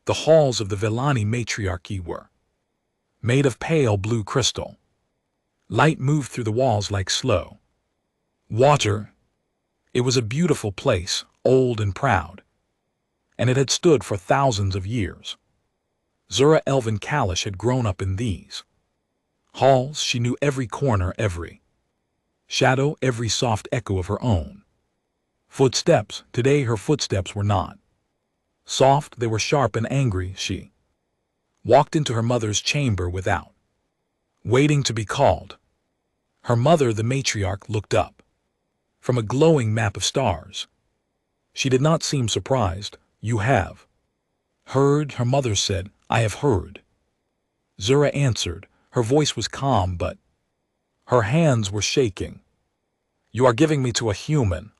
The halls of the Villani matriarchy were made of pale blue crystal. Light moved through the walls like slow water. It was a beautiful place, old and proud, and it had stood for thousands of years. Zura Elvin Kalish had grown up in these halls. She knew every corner, every shadow, every soft echo of her own footsteps. Today her footsteps were not soft, they were sharp and angry. She walked into her mother's chamber without waiting to be called. Her mother, the matriarch, looked up from a glowing map of stars. She did not seem surprised. "You have heard?" her mother said. "I have heard," Zura answered. Her voice was calm, but her hands were shaking. "You are giving me to a human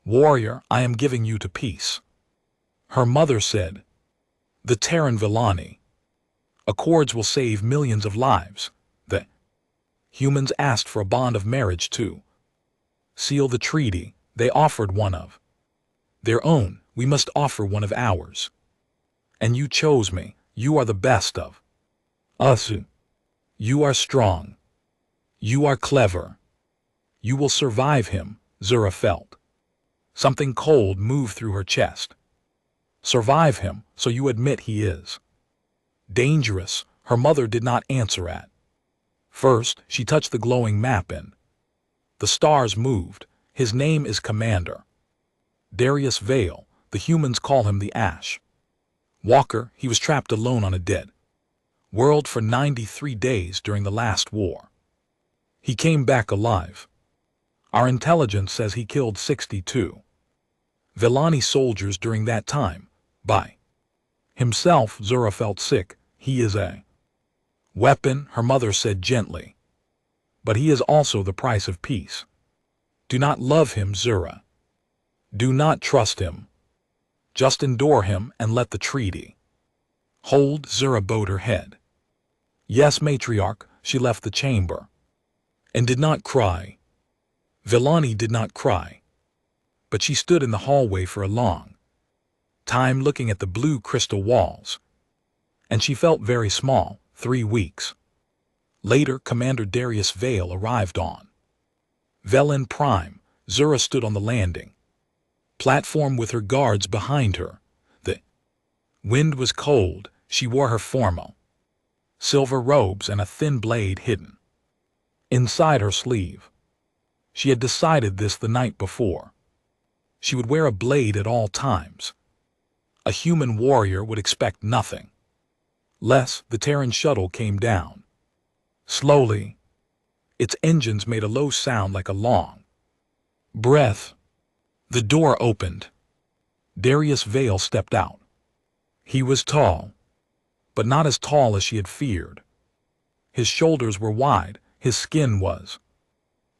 warrior. I am giving you to peace," her mother said. "The Terran Villani accords will save millions of lives." The humans asked for a bond of marriage to seal the treaty. They offered one of their own. "We must offer one of ours. And you chose me. You are the best of us. You are strong. You are clever. You will survive him." Zura felt something cold move through her chest. "Survive him? So you admit he is dangerous?" Her mother did not answer at first. She touched the glowing map and the stars moved. "His name is Commander Darius Vale. The humans call him the Ash Walker. He was trapped alone on a dead world for 93 days during the last war. He came back alive. Our intelligence says he killed 62 Villani soldiers during that time. By himself." Zura felt sick. "He is a weapon," her mother said gently. "But he is also the price of peace. Do not love him, Zura. Do not trust him. Just endure him and let the treaty hold." Zura bowed her head. "Yes, matriarch." She left the chamber and did not cry. Villani did not cry, but she stood in the hallway for a long time looking at the blue crystal walls, and she felt very small. 3 weeks later, Commander Darius Vale arrived on Velen Prime. Zura stood on the landing platform with her guards behind her. The wind was cold. She wore her formal silver robes and a thin blade hidden inside her sleeve. She had decided this the night before. She would wear a blade at all times. A human warrior would expect nothing less. The Terran shuttle came down slowly. Its engines made a low sound like a long breath. The door opened. Darius Vale stepped out. He was tall, but not as tall as she had feared. His shoulders were wide. His skin was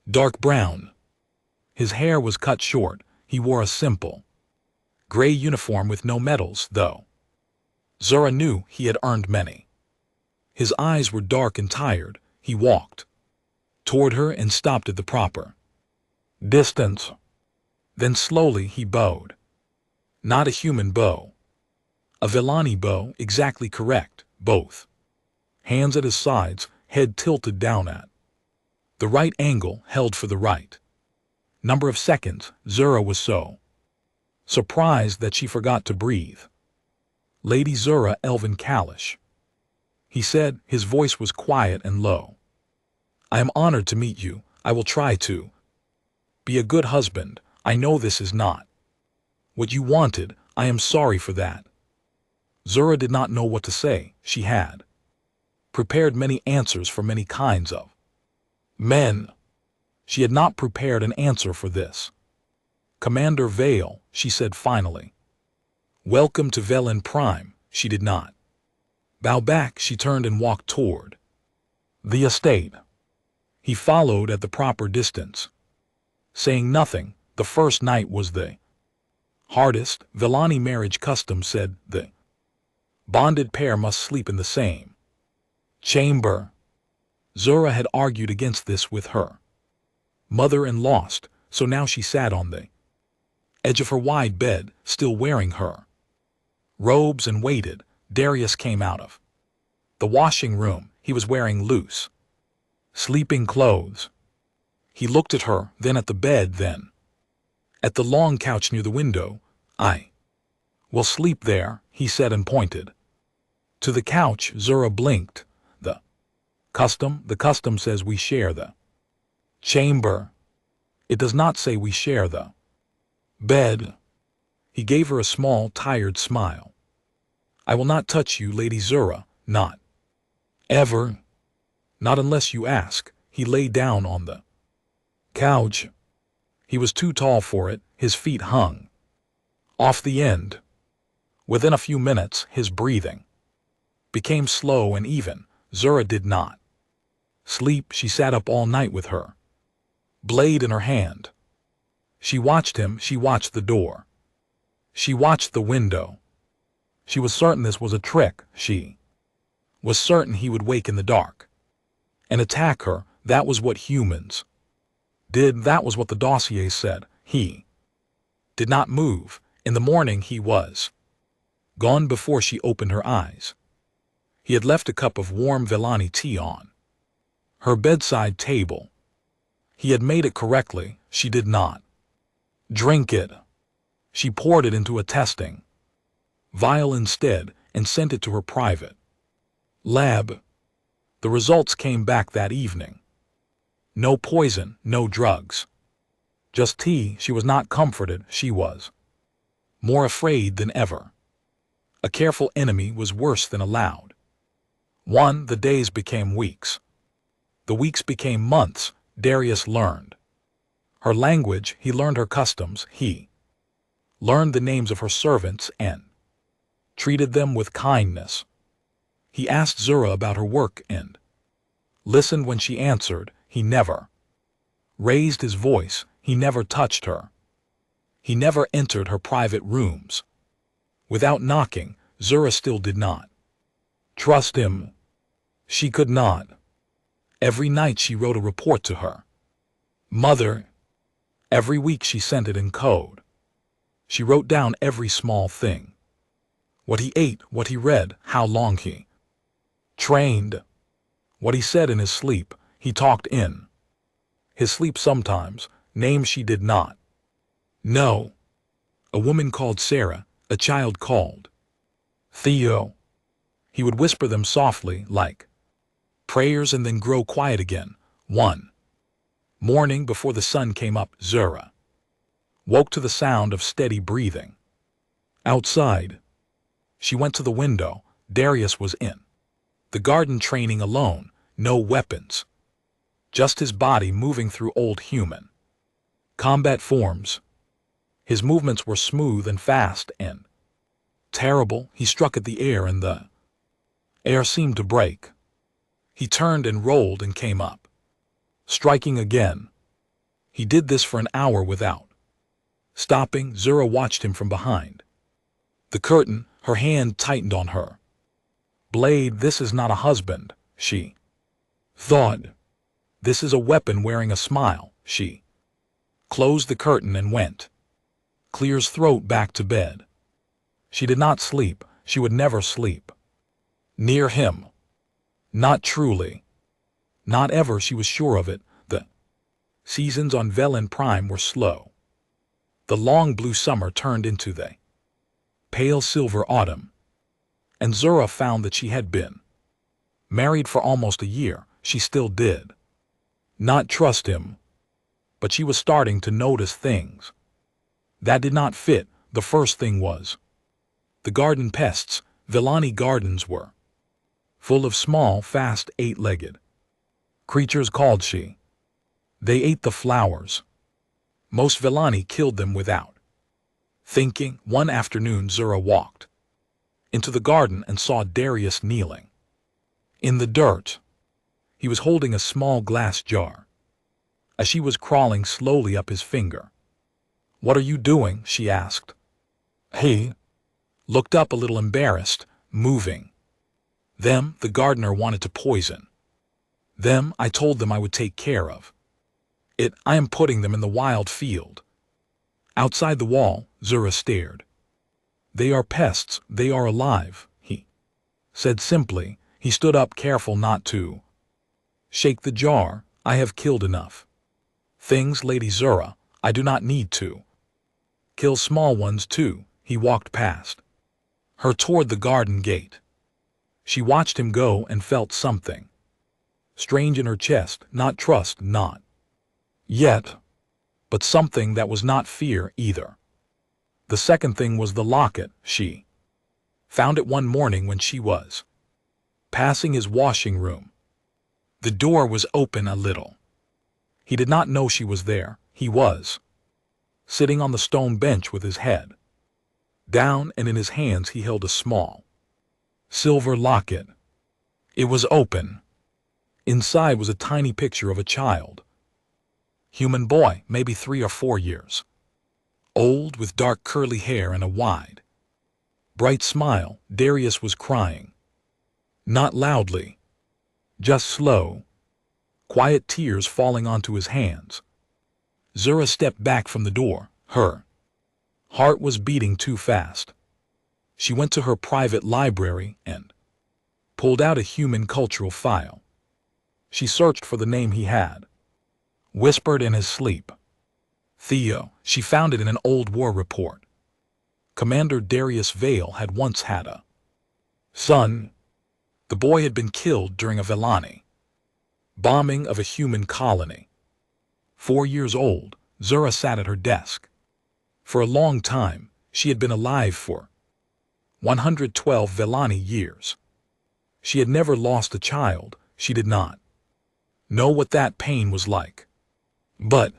dark brown. His hair was cut short. He wore a simple gray uniform with no medals, though Zura knew he had earned many. His eyes were dark and tired. He walked toward her and stopped at the proper distance. Then slowly he bowed. Not a human bow. A Villani bow, exactly correct, both hands at his sides, head tilted down at the right angle, held for the right number of seconds. Zura was so surprised that she forgot to breathe. "Lady Zura Elvin Kalish," he said. His voice was quiet and low. "I am honored to meet you. I will try to be a good husband. I know this is not what you wanted. I am sorry for that." Zura did not know what to say. She had prepared many answers for many kinds of men. She had not prepared an answer for this. "Commander Vale," she said finally. "Welcome to Velen Prime." She did not bow back. She turned and walked toward the estate. He followed at the proper distance, saying nothing. The first night was the hardest. Villani marriage custom said the bonded pair must sleep in the same chamber. Zura had argued against this with her mother and lost, so now she sat on the edge of her wide bed, still wearing her robes and waited. Darius came out of the washing room. He was wearing loose, sleeping clothes. He looked at her, then at the bed, then at the long couch near the window. "I will sleep there," he said and pointed to the couch. Zura blinked. The custom says we share the chamber. It does not say we share the bed." He gave her a small, tired smile. "I will not touch you, Lady Zura, not ever. Not unless you ask." He lay down on the couch. He was too tall for it. His feet hung off the end. Within a few minutes, his breathing became slow and even. Zura did not sleep. She sat up all night with her blade in her hand. She watched him. She watched the door. She watched the window. She was certain this was a trick. She was certain he would wake in the dark and attack her. That was what humans did. That was what the dossier said. He did not move. In the morning he was gone before she opened her eyes. He had left a cup of warm Villani tea on her bedside table. He had made it correctly. She did not drink it. She poured it into a testing vial instead and sent it to her private lab. The results came back that evening. No poison, no drugs. Just tea. She was not comforted. She was more afraid than ever. A careful enemy was worse than a loud one. The days became weeks. The weeks became months. Darius learned her language. He learned her customs. He learned the names of her servants and treated them with kindness. He asked Zura about her work and listened when she answered. He never raised his voice. He never touched her. He never entered her private rooms without knocking. Zura still did not trust him. She could not. Every night she wrote a report to her mother. Every week she sent it in code. She wrote down every small thing. What he ate, what he read, how long he trained, what he said in his sleep. He talked in his sleep sometimes, names she did not know. A woman called Sarah, a child called Theo. He would whisper them softly, like prayers, and then grow quiet again. One morning before the sun came up, Zura woke to the sound of steady breathing outside. She went to the window. Darius was in the garden training alone, no weapons, just his body moving through old human combat forms. His movements were smooth and fast and terrible. He struck at the air and the air seemed to break. He turned and rolled and came up, striking again. He did this for an hour without stopping. Zura watched him from behind the curtain. Her hand tightened on her blade. This is not a husband, she thought. This is a weapon wearing a smile. She closed the curtain and went, clears throat, back to bed. She did not sleep. She would never sleep near him. Not truly. Not ever. She was sure of it. The seasons on Velen Prime were slow. The long blue summer turned into the pale silver autumn. And Zura found that she had been married for almost a year. She still did not trust him. But she was starting to notice things that did not fit. The first thing was the garden pests. Villani gardens were full of small, fast, eight-legged creatures called she. They ate the flowers. Most Villani killed them without thinking. One afternoon Zura walked into the garden and saw Darius kneeling in the dirt. He was holding a small glass jar. As she was crawling slowly up his finger. "What are you doing?" she asked. He looked up a little embarrassed. "Moving them. The gardener wanted to poison them. I told them I would take care of it. I am putting them in the wild field outside the wall." Zura stared. They are pests, they are alive, he said simply. He stood up, careful not to shake the jar. I have killed enough things, Lady Zura. I do not need to kill small ones too. He walked past her toward the garden gate. She watched him go and felt something strange in her chest, not trust, not yet, but something that was not fear either. The second thing was the locket. She found it one morning when she was passing his washing room. The door was open a little. He did not know she was there. He was sitting on the stone bench with his head down, and in his hands he held a small silver locket. It was open. Inside was a tiny picture of a child. Human boy, maybe 3 or 4 years old, with dark curly hair and a wide, bright smile. Darius was crying. Not loudly, just slow, quiet tears falling onto his hands. Zura stepped back from the door. Her heart was beating too fast. She went to her private library and pulled out a human cultural file. She searched for the name he had whispered in his sleep. Theo. She found it in an old war report. Commander Darius Vale had once had a son. The boy had been killed during a Villani bombing of a human colony. 4 years old, Zura sat at her desk. For a long time, she had been alive for 112 Villani years. She had never lost a child. She did not know what that pain was like. But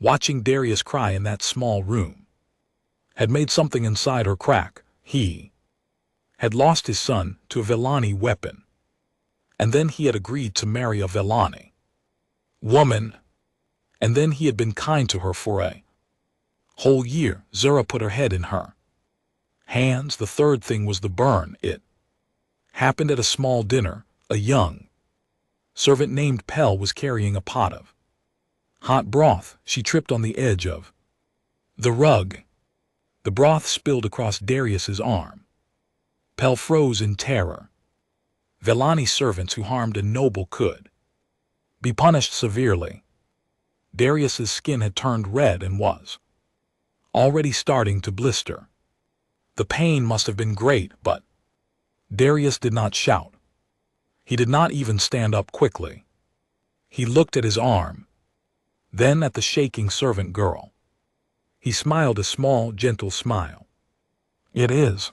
watching Darius cry in that small room had made something inside her crack. He had lost his son to a Villani weapon, and then he had agreed to marry a Villani woman, and then he had been kind to her for a whole year. Zura put her head in her hands. The third thing was the burn. It happened at a small dinner. A young servant named Pell was carrying a pot of hot broth. She tripped on the edge of the rug. The broth spilled across Darius's arm. Pell froze in terror. Villani servants who harmed a noble could be punished severely. Darius's skin had turned red and was already starting to blister. The pain must have been great, but Darius did not shout. He did not even stand up quickly. He looked at his arm, then at the shaking servant girl. He smiled a small, gentle smile. "It is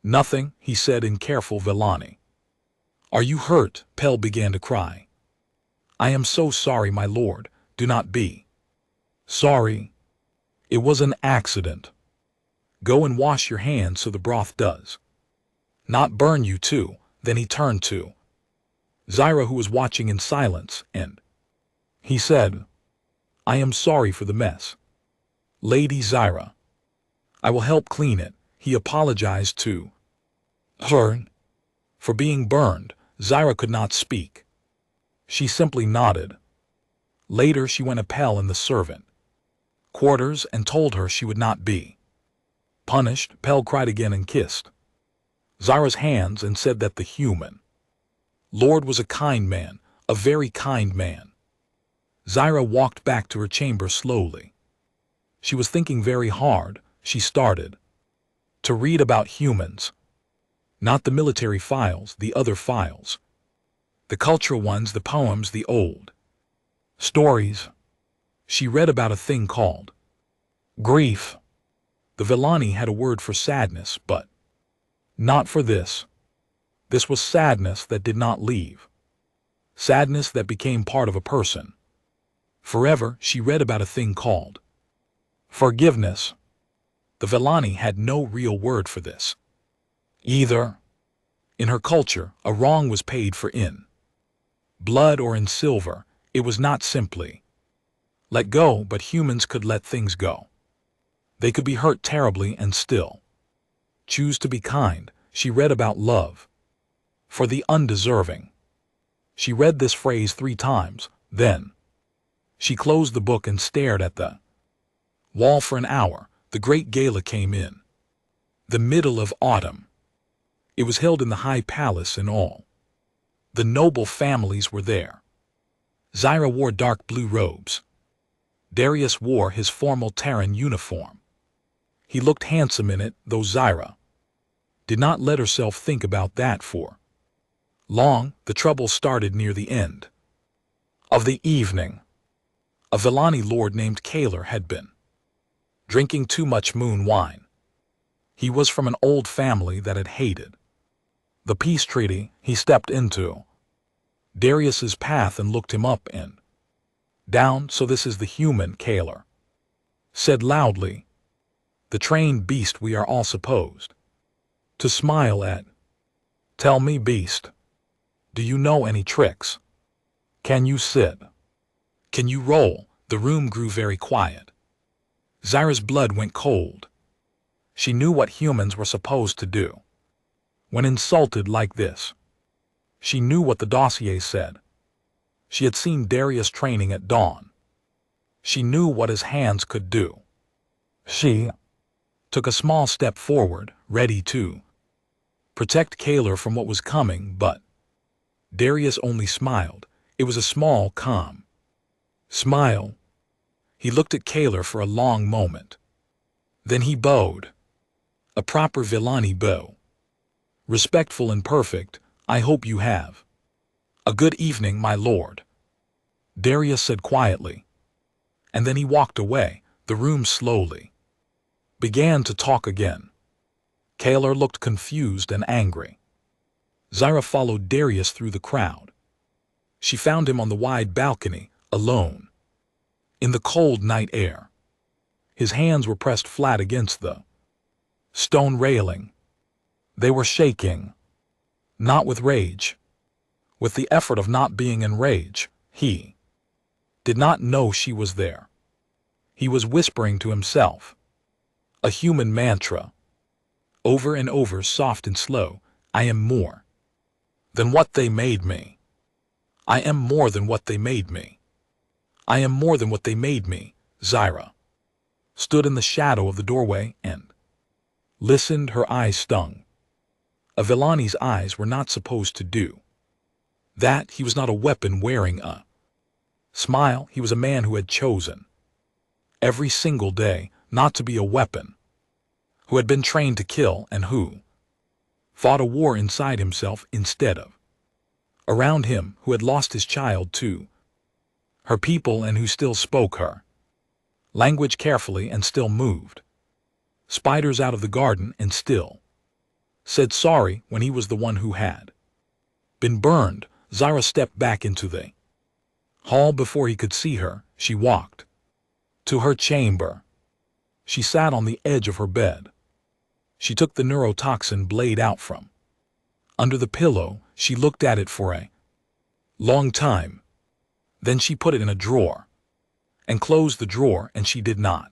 nothing," he said in careful Villani. "Are you hurt?" Pell began to cry. "I am so sorry, my lord. Do not be sorry. It was an accident. Go and wash your hands so the broth does not burn you too." Then he turned to Zira, who was watching in silence, and he said, "I am sorry for the mess, Lady Zira. I will help clean it." He apologized to her for being burned. Zira could not speak. She simply nodded. Later she went to Pell in the servant quarters and told her she would not be punished. Pell cried again and kissed Zira's hands and said that the human lord was a kind man, a very kind man. Zira walked back to her chamber slowly. She was thinking very hard. She started to read about humans. Not the military files, the other files. The cultural ones, the poems, the old stories. She read about a thing called grief. The Villani had a word for sadness, but not for this. This was sadness that did not leave. Sadness that became part of a person forever. She read about a thing called forgiveness. The Villani had no real word for this either. In her culture, a wrong was paid for in blood or in silver. It was not simply let go, but humans could let things go. They could be hurt terribly and still choose to be kind. She read about love for the undeserving. She read this phrase 3 times, then she closed the book and stared at the wall for an hour. The great gala came in. The middle of autumn. It was held in the high palace and all. The noble families were there. Zyra wore dark blue robes. Darius wore his formal Terran uniform. He looked handsome in it, though Zyra did not let herself think about that for long. The trouble started near the end of the evening. A Villani lord named Kaler had been drinking too much moon wine. He was from an old family that had hated the peace treaty. He stepped into Darius's path and looked him up and down. So this is the human, Kaler said loudly. The trained beast we are all supposed to smile at. Tell me, beast, do you know any tricks? Can you sit? Can you roll? The room grew very quiet. Zyra's blood went cold. She knew what humans were supposed to do when insulted like this. She knew what the dossier said. She had seen Darius training at dawn. She knew what his hands could do. She took a small step forward, ready to protect Kaler from what was coming, but Darius only smiled. It was a small, calm smile. He looked at Kaler for a long moment. Then he bowed. A proper Villani bow. Respectful and perfect. I hope you have a good evening, my lord, Darius said quietly. And then he walked away. The room slowly began to talk again. Kaler looked confused and angry. Zyra followed Darius through the crowd. She found him on the wide balcony, alone, in the cold night air. His hands were pressed flat against the stone railing. They were shaking, not with rage, with the effort of not being in rage. He did not know she was there. He was whispering to himself a human mantra, over and over, soft and slow. I am more than what they made me. I am more than what they made me. I am more than what they made me. Zyra stood in the shadow of the doorway and listened. Her eyes stung. A Villani's eyes were not supposed to do that. He was not a weapon wearing a smile. He was a man who had chosen every single day not to be a weapon, who had been trained to kill and who fought a war inside himself instead of around him, who had lost his child to her people and who still spoke her language carefully and still moved spiders out of the garden and still said sorry when he was the one who had been burned. Zyra stepped back into the hall before he could see her. She walked to her chamber. She sat on the edge of her bed. She took the neurotoxin blade out from under the pillow. She looked at it for a long time. Then she put it in a drawer and closed the drawer, and she did not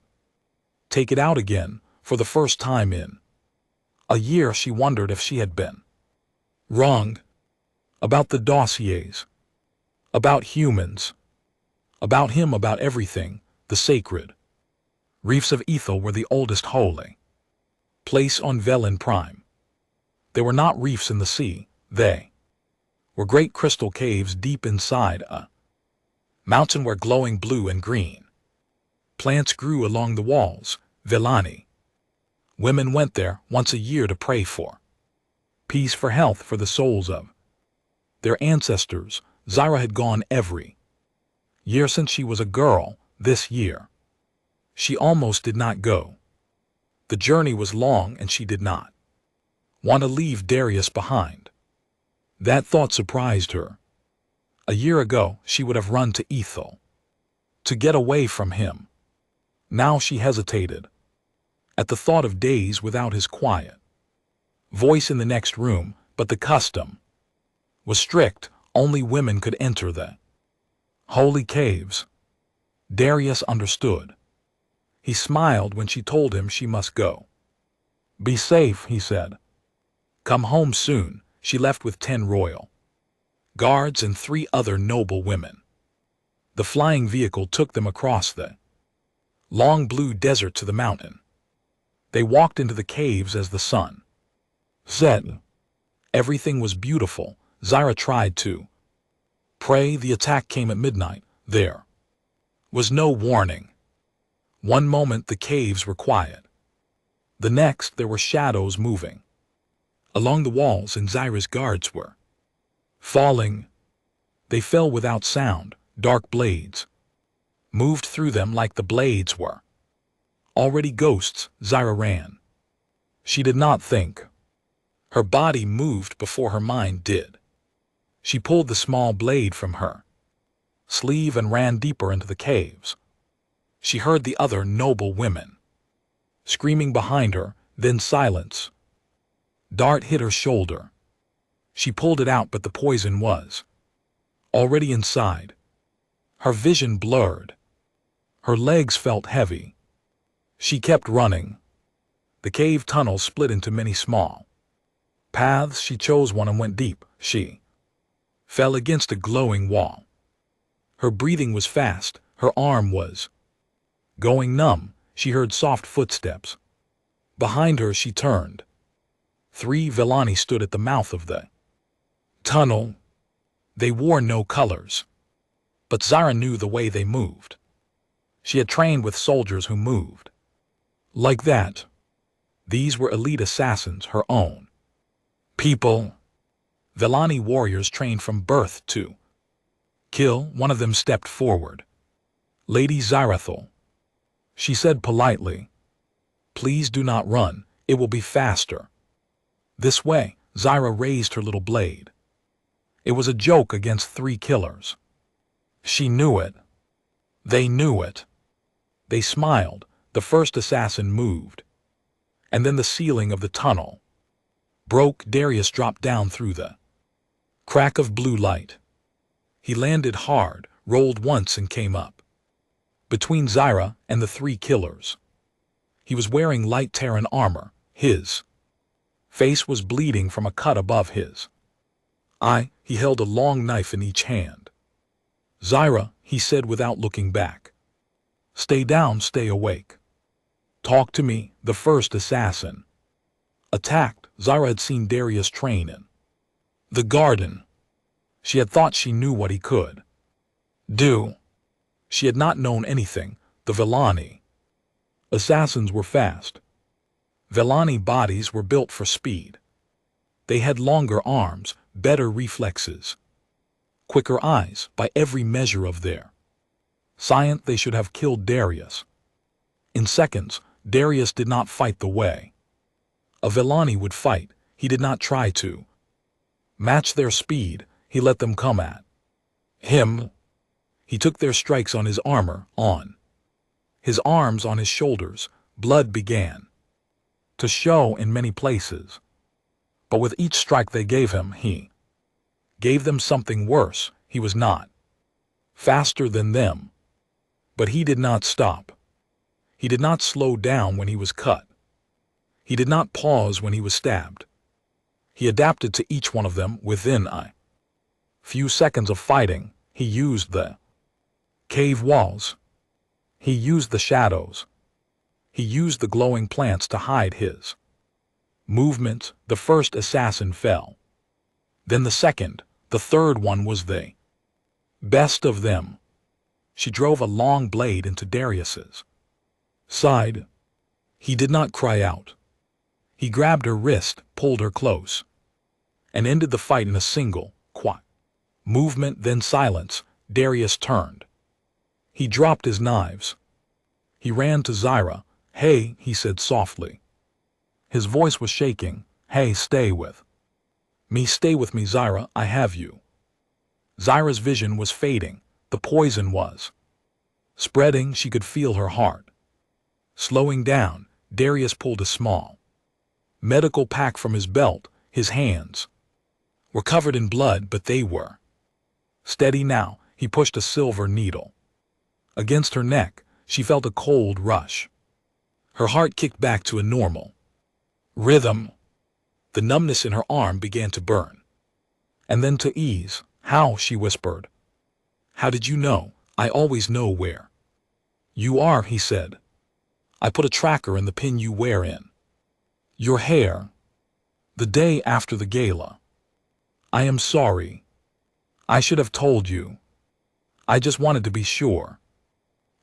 take it out again. For the first time in a year, she wondered if she had been wrong about the dossiers, about humans, about him, about everything. The sacred reefs of Ethel were the oldest holy place on Velen Prime. They were not reefs in the sea. They were great crystal caves deep inside a mountain where glowing blue and green plants grew along the walls. Villani women went there once a year to pray for peace, for health, for the souls of their ancestors. Zyra had gone every year since she was a girl. This year, she almost did not go. The journey was long and she did not want to leave Darius behind. That thought surprised her. A year ago, she would have run to Ethel to get away from him. Now she hesitated at the thought of days without his quiet voice in the next room, but the custom was strict. Only women could enter the holy caves. Darius understood. He smiled when she told him she must go. Be safe, he said. Come home soon. She left with 10 royal guards and 3 other noble women. The flying vehicle took them across the long blue desert to the mountain. They walked into the caves as the sun set. Everything was beautiful. Zaira tried to pray. The attack came at midnight. There was no warning. One moment the caves were quiet. The next there were shadows moving along the walls, and Zaira's guards were falling. They fell without sound. Dark blades moved through them like the blades were already ghosts. Zaira ran. She did not think. Her body moved before her mind did. She pulled the small blade from her sleeve and ran deeper into the caves. She heard the other noble women screaming behind her, then silence. Dart hit her shoulder. She pulled it out, but the poison was already inside. Her vision blurred. Her legs felt heavy. She kept running. The cave tunnel split into many small paths. She chose one and went deep. She fell against a glowing wall. Her breathing was fast. Her arm was going numb. She heard soft footsteps. Behind her she turned. 3 Villani stood at the mouth of the tunnel. They wore no colors, but Zaira knew the way they moved. She had trained with soldiers who moved like that. These were elite assassins, her own people. Villani warriors trained from birth to kill. One of them stepped forward. Lady Zarathul, she said politely, please do not run. It will be faster this way. Zaira raised her little blade. It was a joke against 3 killers. She knew it. They knew it. They smiled. The first assassin moved. And then the ceiling of the tunnel broke. Darius dropped down through the crack of blue light. He landed hard, rolled once and came up between Zaira and the 3 killers. He was wearing light Terran armor. His face was bleeding from a cut above his eye. He held a long knife in each hand. Zaira, he said without looking back. Stay down, stay awake. Talk to me. The first assassin attacked. Zaira had seen Darius train in the garden. She had thought she knew what he could do. She had not known anything. The Villani assassins were fast. Villani bodies were built for speed. They had longer arms, better reflexes, quicker eyes. By every measure of their science, they should have killed Darius in seconds. Darius did not fight the way a Villani would fight. He did not try to match their speed. He let them come at him. He took their strikes on his armor, on his arms, on his shoulders. Blood began to show in many places. But with each strike they gave him, he gave them something worse. He was not faster than them, but he did not stop. He did not slow down when he was cut. He did not pause when he was stabbed. He adapted to each one of them within a few seconds of fighting. He used the cave walls. He used the shadows. He used the glowing plants to hide his movement. The first assassin fell. Then the second. The third one was the best of them. She drove a long blade into Darius's side. He did not cry out. He grabbed her wrist, pulled her close, and ended the fight in a single, quiet movement. Then silence. Darius turned. He dropped his knives. He ran to Zaira. Hey, he said softly. His voice was shaking. Hey, stay with me. Stay with me, Zaira. I have you. Zaira's vision was fading. The poison was spreading. She could feel her heart slowing down. Darius pulled a small medical pack from his belt. His hands were covered in blood, but they were steady now. He pushed a silver needle against her neck. She felt a cold rush. Her heart kicked back to a normal rhythm. The numbness in her arm began to burn, and then to ease. How? She whispered. How did you know? I always know where you are, he said. I put a tracker in the pin you wear in your hair the day after the gala. I am sorry. I should have told you. I just wanted to be sure.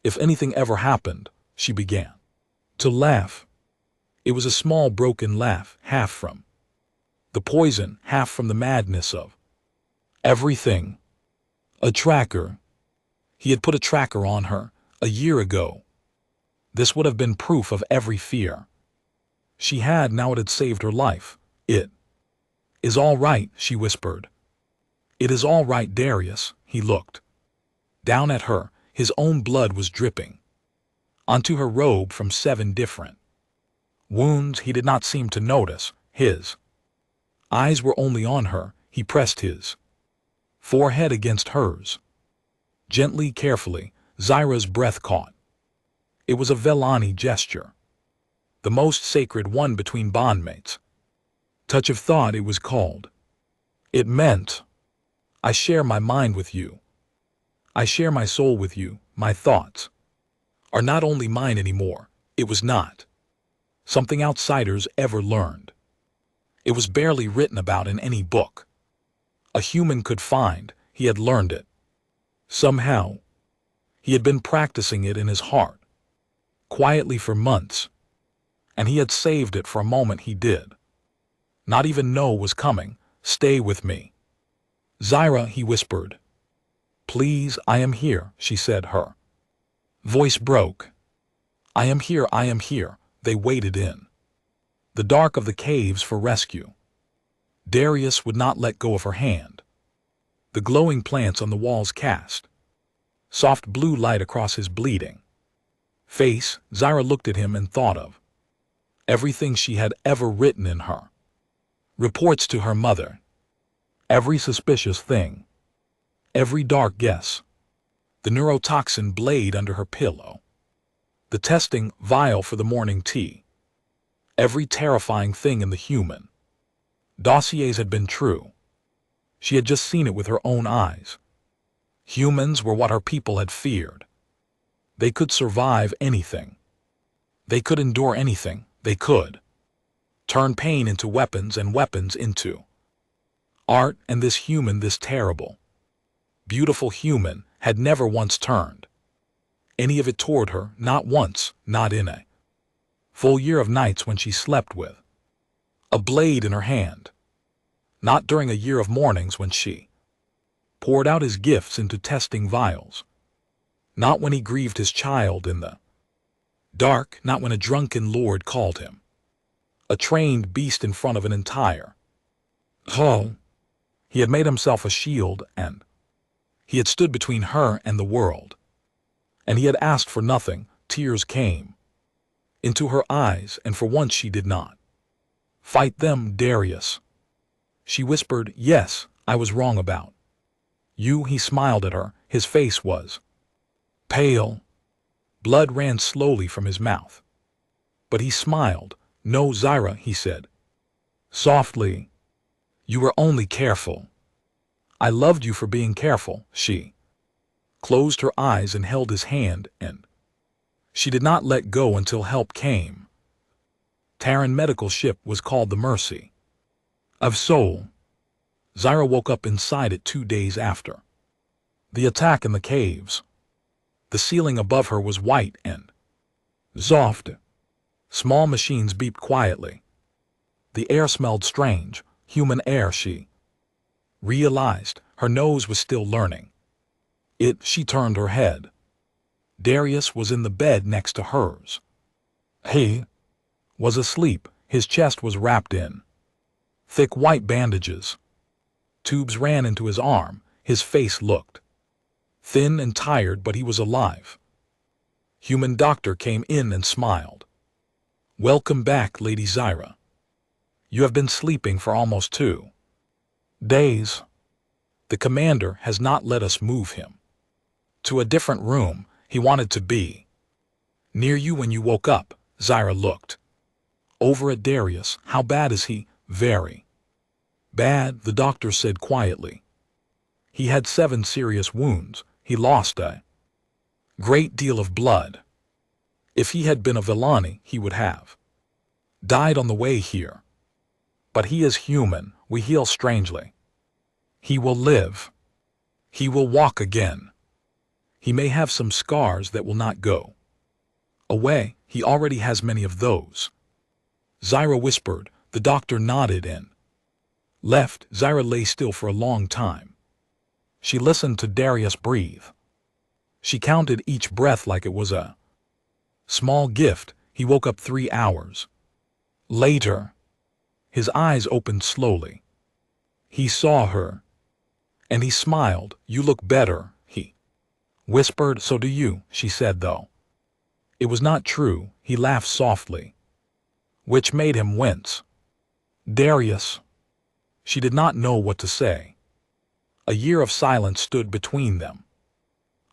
If anything ever happened, she began to laugh. It was a small broken laugh, half from the poison, half from the madness of everything. A tracker. He had put a tracker on her a year ago. This would have been proof of every fear she had. Now it had saved her life. It is all right, she whispered. It is all right, Darius. He looked down at her. His own blood was dripping onto her robe from 7 different wounds. He did not seem to notice. His eyes were only on her. He pressed his forehead against hers. Gently, carefully, Zyra's breath caught. It was a Vellani gesture, the most sacred one between bondmates. Touch of thought, it was called. It meant, I share my mind with you. I share my soul with you. My thoughts are not only mine anymore. It was not something outsiders ever learned. It was barely written about in any book a human could find. He had learned it. Somehow, he had been practicing it in his heart, quietly for months, and he had saved it for a moment he did not even know was coming. Stay with me, Zyra, he whispered. Please, I am here, she said. Her voice broke. I am here, I am here. They waited in the dark of the caves for rescue. Darius would not let go of her hand. The glowing plants on the walls cast soft blue light across his bleeding face. Zyra looked at him and thought of everything she had ever written in her reports to her mother. Every suspicious thing, every dark guess, the neurotoxin blade under her pillow, the testing vial for the morning tea, every terrifying thing in the human dossiers had been true. She had just seen it with her own eyes. Humans were what her people had feared. They could survive anything. They could endure anything. They could turn pain into weapons and weapons into art. And this human, this terrible, beautiful human, had never once turned any of it toward her. Not once, not in a full year of nights when she slept with a blade in her hand. Not during a year of mornings when she poured out his gifts into testing vials. Not when he grieved his child in the dark. Not when a drunken lord called him a trained beast in front of an entire hall. He had made himself a shield, and he had stood between her and the world. And he had asked for nothing. Tears came into her eyes, and for once she did not fight them. Darius, she whispered, yes, I was wrong about you. He smiled at her. His face was pale. Blood ran slowly from his mouth. But he smiled. No, Zyra, he said softly. You were only careful. I loved you for being careful. She closed her eyes and held his hand, and she did not let go until help came. Terran medical ship was called the Mercy of Soul. Zyra woke up inside it 2 days after the attack in the caves. The ceiling above her was white and soft. Small machines beeped quietly. The air smelled strange, human air. She realized her nose was still learning. She turned her head. Darius was in the bed next to hers. He was asleep. His chest was wrapped in thick white bandages. Tubes ran into his arm. His face looked thin and tired, but he was alive. Human doctor came in and smiled. Welcome back, Lady Zyra. You have been sleeping for almost 2 days. The commander has not let us move him to a different room. He wanted to be near you when you woke up. Zyra looked over at Darius. How bad is he? Very bad, the doctor said quietly. He had 7 serious wounds. He lost a great deal of blood. If he had been a Villani, he would have died on the way here. But he is human, we heal strangely. He will live. He will walk again. He may have some scars that will not go away. He already has many of those. Zyra whispered. The doctor nodded and left. Zyra lay still for a long time. She listened to Darius breathe. She counted each breath like it was a small gift. He woke up 3 hours later. His eyes opened slowly. He saw her, and he smiled. You look better, he whispered. So do you, she said, though it was not true. He laughed softly, which made him wince. Darius. She did not know what to say. A year of silence stood between them.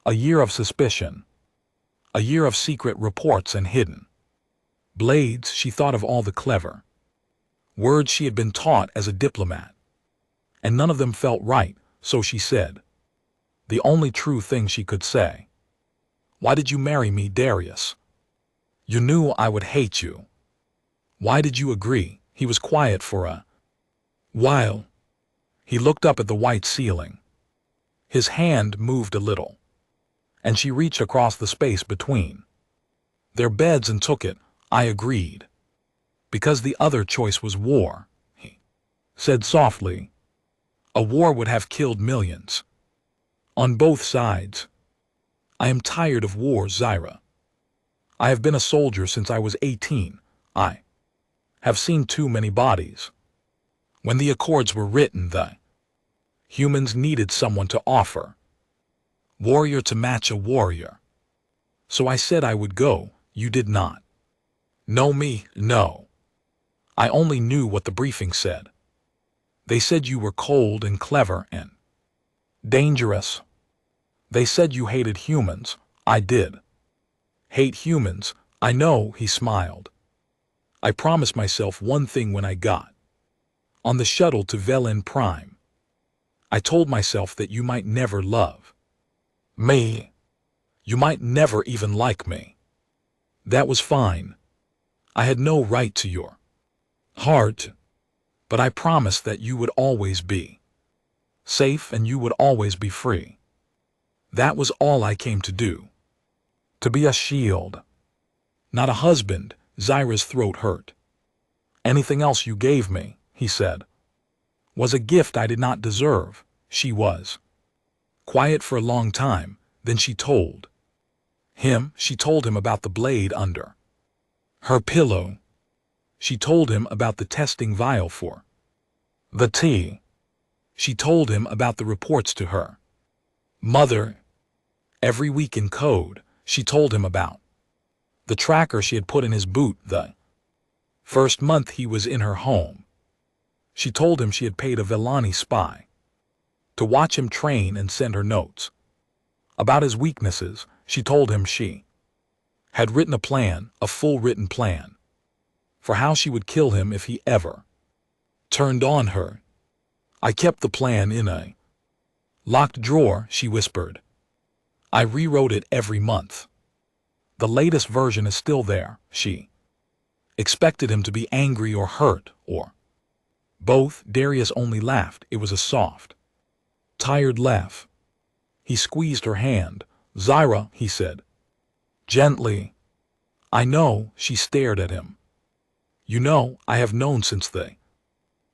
A year of suspicion. A year of secret reports and hidden blades. She thought of all the clever words she had been taught as a diplomat, and none of them felt right, so she said the only true thing she could say. Why did you marry me, Darius? You knew I would hate you. Why did you agree? He was quiet for a while. He looked up at the white ceiling. His hand moved a little, and she reached across the space between their beds and took it. I agreed. Because the other choice was war, he said softly. A war would have killed millions. On both sides. I am tired of wars, Zyra. I have been a soldier since I was 18. I have seen too many bodies. When the accords were written, the humans needed someone to offer. Warrior to match a warrior. So I said I would go. You did not know me, no. I only knew what the briefing said. They said you were cold and clever and dangerous. They said you hated humans. I did. Hate humans, I know, he smiled. I promised myself one thing when I got on the shuttle to Velen Prime. I told myself that you might never love me. You might never even like me. That was fine. I had no right to your heart, but I promised that you would always be safe and you would always be free. That was all I came to do. To be a shield. Not a husband. Zyra's throat hurt. Anything else you gave me, he said, was a gift I did not deserve. She was quiet for a long time, then she told him about the blade under her pillow. She told him about the testing vial for the tea. She told him about the reports to her mother. Every week in code, she told him about the tracker she had put in his boot the first month he was in her home. She told him she had paid a Villani spy to watch him train and send her notes. About his weaknesses, she told him she had written a plan, a full written plan, for how she would kill him if he ever turned on her. I kept the plan in a locked drawer, she whispered. I rewrote it every month. The latest version is still there. She expected him to be angry or hurt, or both. Darius only laughed. It was a soft, tired laugh. He squeezed her hand. Zyra, he said, gently. I know, she stared at him. You know, I have known since the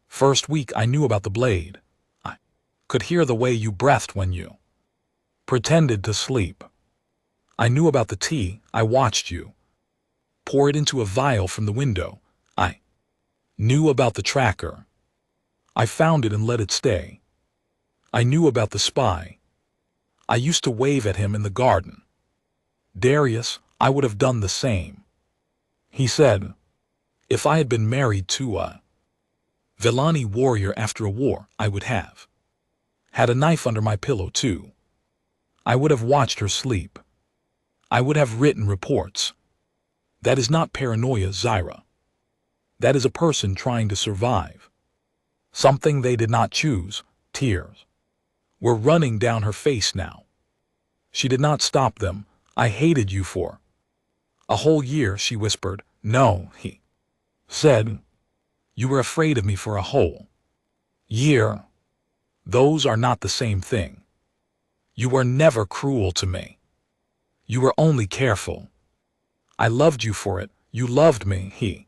first week I knew about the blade. I could hear the way you breathed when you pretended to sleep. I knew about the tea. I watched you pour it into a vial from the window. I knew about the tracker. I found it and let it stay. I knew about the spy. I used to wave at him in the garden. Darius, I would have done the same. He said, if I had been married to a Villani warrior after a war, I would have had a knife under my pillow too. I would have watched her sleep. I would have written reports. That is not paranoia, Zyra. That is a person trying to survive. Something they did not choose. Tears were running down her face now. She did not stop them. I hated you for A whole year, she whispered. No, he said. You were afraid of me for a whole year. Those are not the same thing. You were never cruel to me. You were only careful. I loved you for it. You loved me. He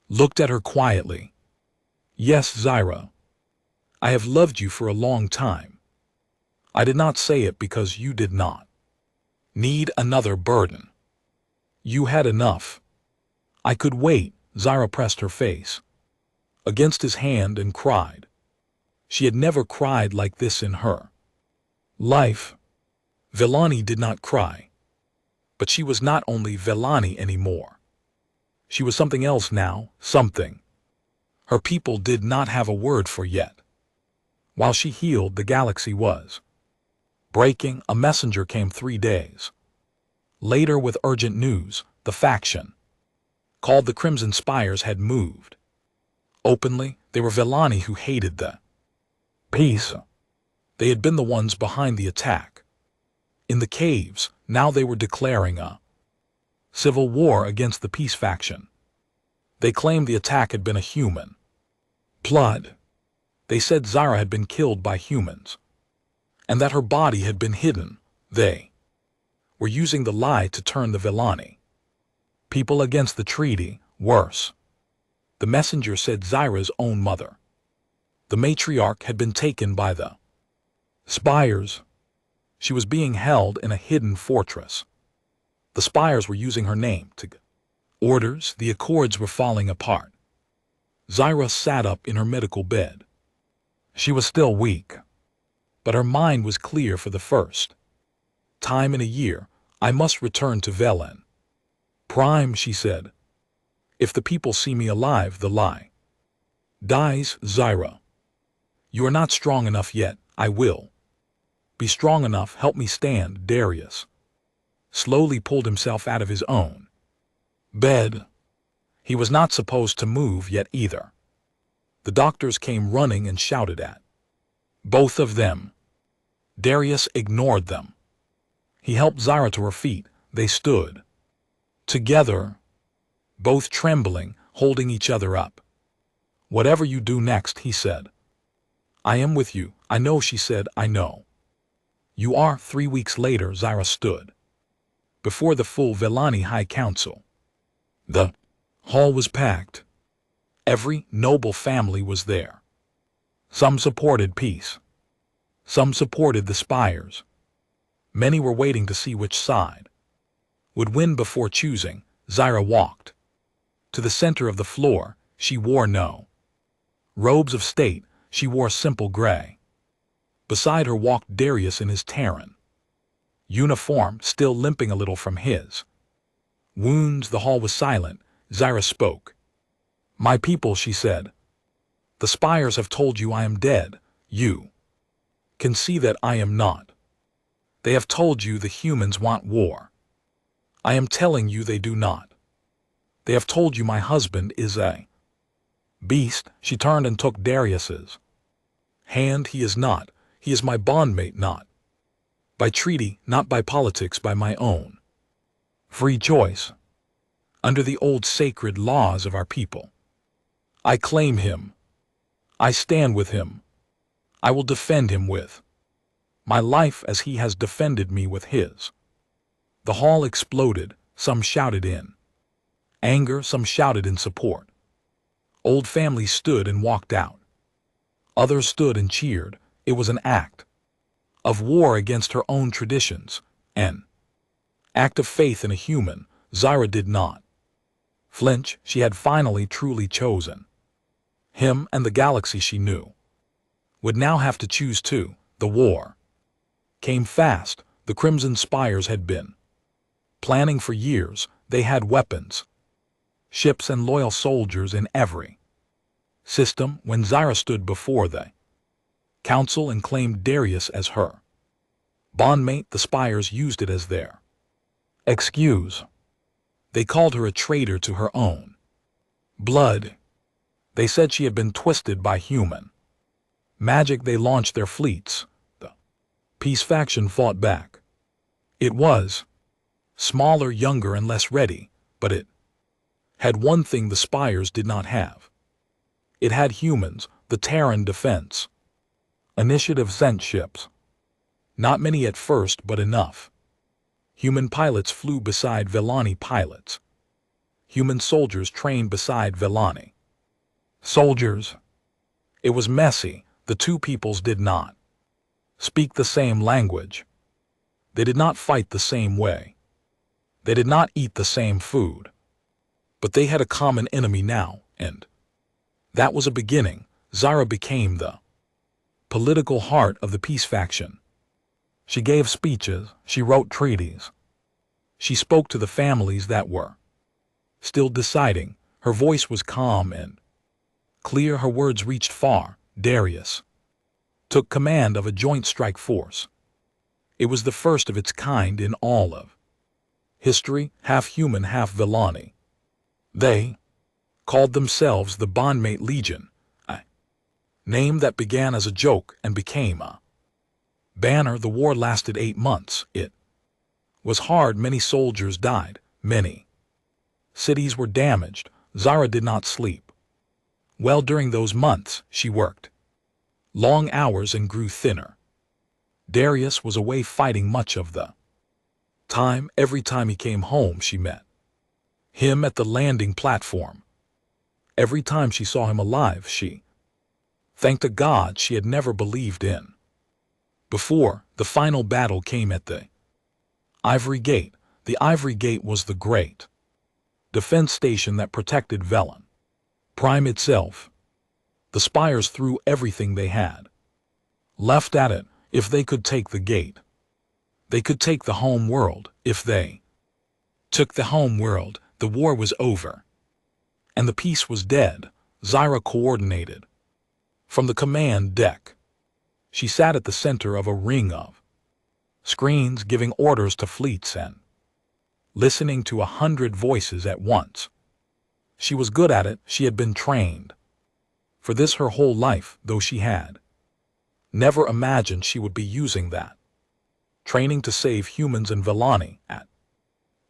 looked at her quietly. Yes, Zyra. I have loved you for a long time. I did not say it because you did not need another burden. You had enough. I could wait. Zyra pressed her face against his hand and cried. She had never cried like this in her life. Villani did not cry. But she was not only Villani anymore. She was something else now, something her people did not have a word for yet. While she healed, the galaxy was breaking. A messenger came 3 days later with urgent news. The faction called the Crimson Spires had moved. Openly, they were Villani who hated the peace. They had been the ones behind the attack. In the caves, now they were declaring a civil war against the peace faction. They claimed the attack had been a human blood. They said Zyra had been killed by humans, and that her body had been hidden. They were using the lie to turn the Villani people against the treaty. Worse, the messenger said Zyra's own mother, the matriarch, had been taken by the Spires. She was being held in a hidden fortress. The Spires were using her name to give orders. The Accords were falling apart. Zyra sat up in her medical bed. She was still weak, but her mind was clear. For the first time in a year, I must return to Velen Prime, she said. If the people see me alive, the lie dies. Zyra, you are not strong enough yet. I will be strong enough. Help me stand. Darius slowly pulled himself out of his own bed. He was not supposed to move yet either. The doctors came running and shouted at both of them. Darius ignored them. He helped Zyra to her feet. They stood together, both trembling, holding each other up. Whatever you do next, he said, I am with you. I know, she said. I know. You are. 3 weeks later, Zyra stood before the full Villani High Council. The hall was packed. Every noble family was there. Some supported peace. Some supported the Spires. Many were waiting to see which side would win before choosing. Zyra walked to the center of the floor. She wore no robes of state. She wore simple gray. Beside her walked Darius in his Terran uniform, still limping a little from his wounds. The hall was silent. Zyra spoke. My people, she said. The Spires have told you I am dead. You can see that I am not. They have told you the humans want war. I am telling you they do not. They have told you my husband is a beast. She turned and took Darius's hand. He is not. He is my bondmate, not by treaty, not by politics, by my own free choice, under the old sacred laws of our people. I claim him. I stand with him. I will defend him with my life as he has defended me with his. The hall exploded. Some shouted in anger, some shouted in support. Old families stood and walked out. Others stood and cheered. It was an act of war against her own traditions, an act of faith in a human. Zyra did not flinch. She had finally truly chosen him, and the galaxy she knew would now have to choose too. The war came fast. The Crimson Spires had been planning for years. They had weapons, ships, and loyal soldiers in every system. When Zyra stood before the council and claimed Darius as her bondmate, the Spires used it as their excuse. They called her a traitor to her own blood. They said she had been twisted by human magic. They launched their fleets. The peace faction fought back. It was Smaller, younger, and less ready, but it had one thing the Spires did not have. It had humans, the Terran defense. Initiative sent ships. Not many at first, but enough. Human pilots flew beside Vellani pilots. Human soldiers trained beside Vellani soldiers. It was messy. The two peoples did not speak the same language. They did not fight the same way. They did not eat the same food. But they had a common enemy now, and that was a beginning. Zara became the political heart of the peace faction. She gave speeches, she wrote treaties. She spoke to the families that were still deciding. Her voice was calm and clear. Her words reached far. Darius took command of a joint strike force. It was the first of its kind in all of history, half human, half Vellani. They called themselves the Bondmate Legion, a name that began as a joke and became a banner. The war lasted 8 months. It was hard. Many soldiers died. Many cities were damaged. Zara did not sleep. Well, during those months, she worked long hours and grew thinner. Darius was away fighting much of the time. Every time he came home, she met him at the landing platform. Every time she saw him alive, she thanked a god she had never believed in before. The final battle came at the Ivory Gate. The Ivory Gate was the great defense station that protected Velen Prime itself. The Spires threw everything they had left at it. If they could take the gate, they could take the home world. If they took the home world, the war was over, and the peace was dead. Zara coordinated from the command deck. She sat at the center of a ring of screens, giving orders to fleets and listening to 100 voices at once. She was good at it. She had been trained for this her whole life, though she had never imagined she would be using that training to save humans and Vellani. At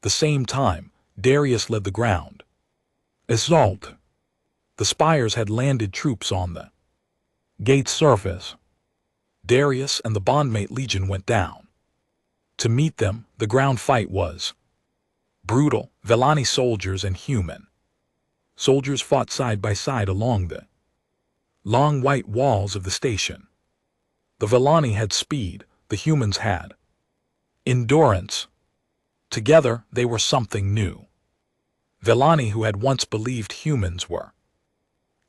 the same time, Darius led the ground assault. The Spires had landed troops on the gate's surface. Darius and the Bondmate Legion went down to meet them. The ground fight was brutal. Vellani soldiers and human soldiers fought side by side along the long white walls of the station. The Vellani had speed, the humans had endurance. Together, they were something new. Vellani, who had once believed humans were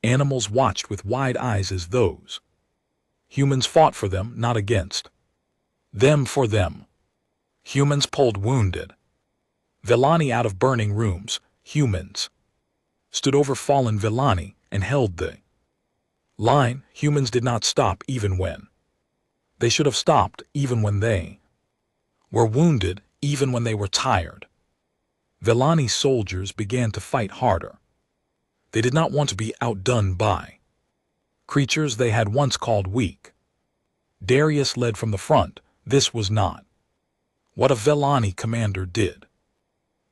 animals, watched with wide eyes as those humans fought for them, not against them. For them. Humans pulled wounded Vellani out of burning rooms. Humans stood over fallen Vellani and held the line. Humans did not stop even when they should have stopped, even when they were wounded, even when they were tired. Vellani soldiers began to fight harder. They did not want to be outdone by creatures they had once called weak. Darius led from the front. This was not what a Vellani commander did.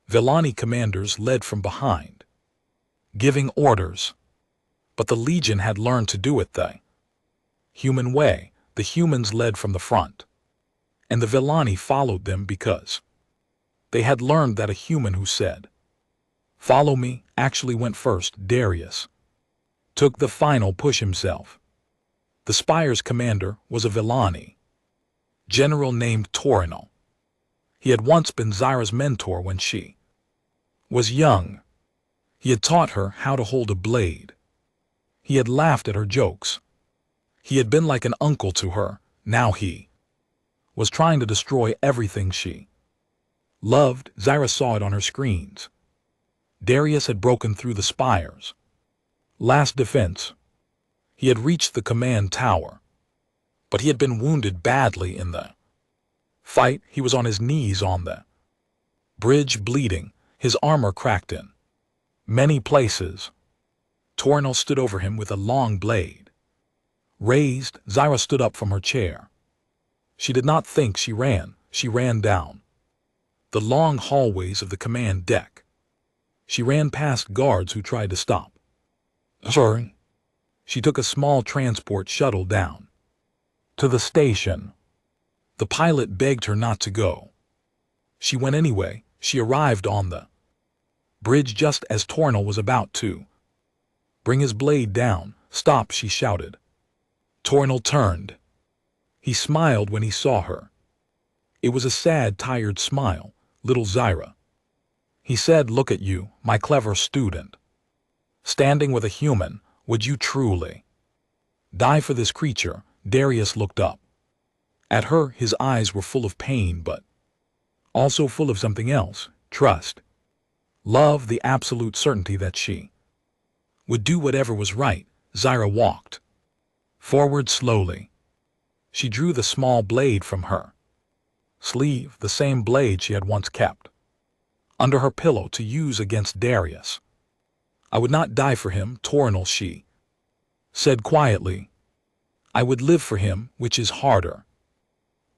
Vellani commanders led from behind, giving orders. But the Legion had learned to do it the human way. The humans led from the front, and the Vellani followed them because they had learned that a human who said, "Follow me," actually went first. Darius took the final push himself. The Spire's commander was a Vellani general named Torino. He had once been Zara's mentor when she was young. He had taught her how to hold a blade. He had laughed at her jokes. He had been like an uncle to her. Now he was trying to destroy everything she loved. Zara saw it on her screens. Darius had broken through the Spire's last defense. He had reached the command tower, but he had been wounded badly in the fight. He was on his knees on the bridge, bleeding, his armor cracked in many places. Torino stood over him with a long blade raised. Zara stood up from her chair. She did not think. She ran down the long hallways of the command deck. She ran past guards who tried to stop. Sorry. She took a small transport shuttle down to the station. The pilot begged her not to go. She went anyway. She arrived on the bridge just as Tornel was about to bring his blade down. Stop, she shouted. Tornel turned. He smiled when he saw her. It was a sad, tired smile. Little Zyra. He said, look at you, my clever student. Standing with a human, would you truly die for this creature? Darius looked up at her. His eyes were full of pain, but also full of something else. Trust. Love, the absolute certainty that she would do whatever was right. Zyra walked forward slowly. She drew the small blade from her sleeve, the same blade she had once kept under her pillow to use against Darius. I would not die for him, Tornel, she said quietly. I would live for him, which is harder.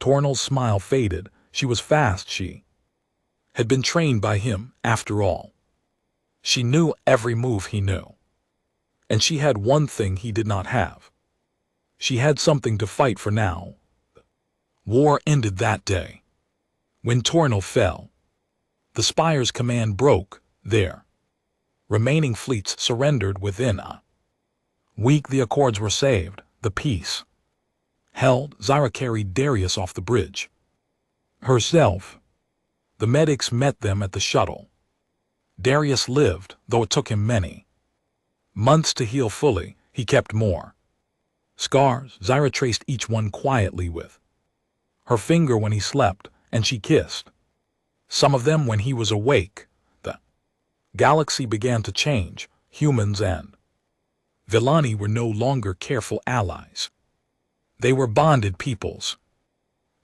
Tornel's smile faded. She was fast. She had been trained by him, after all. She knew every move he knew. And she had one thing he did not have. She had something to fight for now. War ended that day. When Tornel fell, the Spire's command broke. Their remaining fleets surrendered within a week. The Accords were saved. The peace held. Zyra carried Darius off the bridge herself. The medics met them at the shuttle. Darius lived, though it took him many months to heal fully. He kept more scars. Zyra traced each one quietly with her finger when he slept, and she kissed some of them when he was awake. The galaxy began to change. Humans and Villani were no longer careful allies. They were bonded peoples.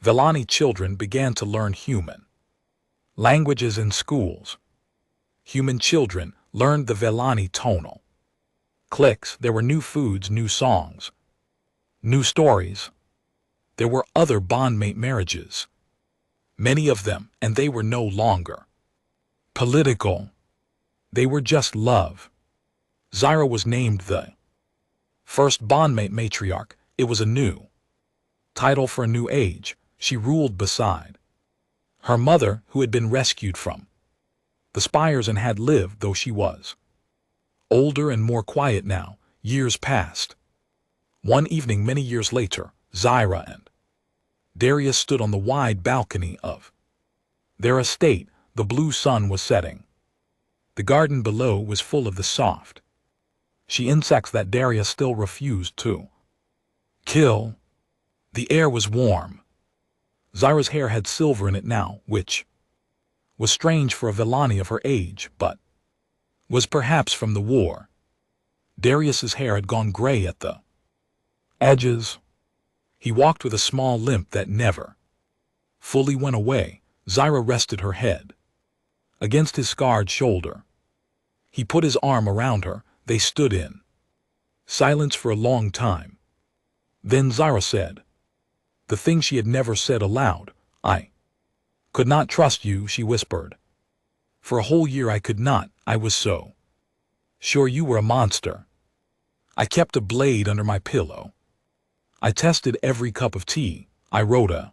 Villani children began to learn human languages in schools. Human children learned the Villani tonal clicks. There were new foods, new songs, new stories. There were other bondmate marriages, many of them, and they were no longer political. They were just love. Zyra was named the first bondmate matriarch. It was a new title for a new age. She ruled beside her mother, who had been rescued from the Spires and had lived, though she was older and more quiet now. Years passed. One evening many years later, Zyra and Darius stood on the wide balcony of their estate. The blue sun was setting. The garden below was full of the soft insects that Darius still refused to kill. The air was warm. Zyra's hair had silver in it now, which was strange for a Villani of her age, but was perhaps from the war. Darius's hair had gone gray at the edges. He walked with a small limp that never fully went away. Zyra rested her head against his scarred shoulder. He put his arm around her. They stood in silence for a long time. Then Zyra said the thing she had never said aloud. I could not trust you, she whispered. For a whole year I could not. I was so sure you were a monster. I kept a blade under my pillow. I tested every cup of tea. I wrote a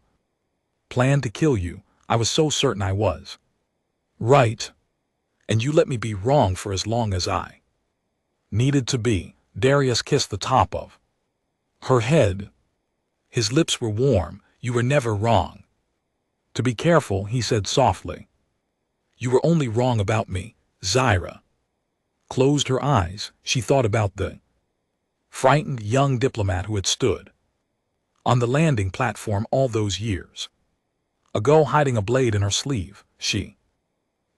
plan to kill you. I was so certain I was right. And you let me be wrong for as long as I needed to be. Darius kissed the top of her head. His lips were warm. You were never wrong. To be careful, he said softly. You were only wrong about me. Zyra closed her eyes. She thought about the frightened young diplomat who had stood on the landing platform all those years ago, hiding a blade in her sleeve. She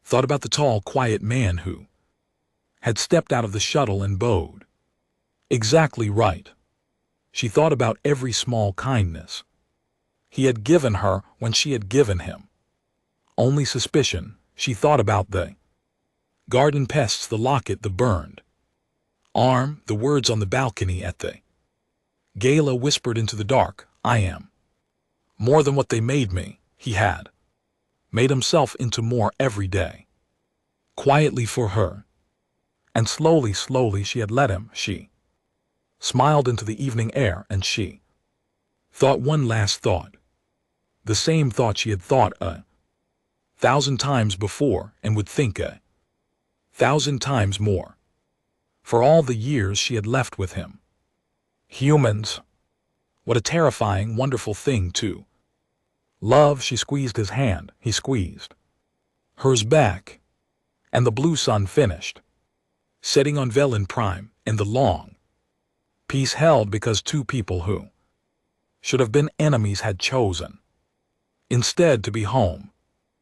thought about the tall, quiet man who had stepped out of the shuttle and bowed. Exactly right. She thought about every small kindness he had given her when she had given him only suspicion. She thought about the garden pests, the locket, the burned arm, the words on the balcony at the gala whispered into the dark. I am more than what they made me. He had made himself into more every day, quietly for her. And slowly, slowly she had let him. She smiled into the evening air, and she thought one last thought, the same thought she had thought 1,000 times before, and would think 1,000 times more, for all the years she had left with him. Humans, what a terrifying, wonderful thing to love. She squeezed his hand, he squeezed hers back, and the blue sun finished, setting on Velen Prime in the long peace held because two people who should have been enemies had chosen instead to be home.